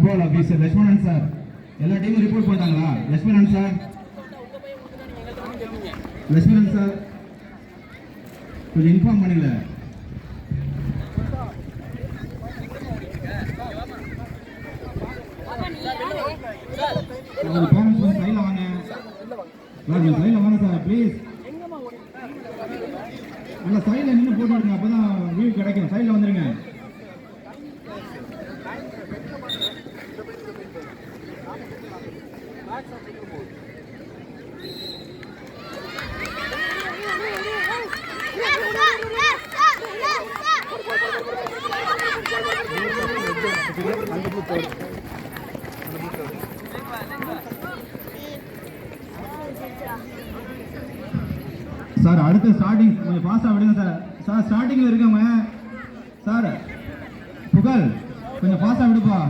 Football officer Lakshmanan sir எல்லா டீமும் report பண்ணிட்டாங்களா? லட்சுமணன் சார், லட்சுமணன் சார் கொஞ்சம் இன்ஃபார்ம் பண்ணுங்கள. பேரண்ட்ஸ் கொஞ்சம் சைடில் வாங்க, கொஞ்சம் சைடில் வாங்க சார் ப்ளீஸ். நல்லா சைடில் நின்று போட்டு விடுங்க, அப்போ தான் வியூ கிடைக்கும். சைடில் வந்துடுங்க. சார் அடுத்த ஸ்டார்டிங் கொஞ்சம் ஃபாஸ்ட்டாக விடுங்க சார். சார் ஸ்டார்டிங்கில் இருக்கவங்க சார் புகழ் கொஞ்சம் ஃபாஸ்ட்டாக விடுப்பா.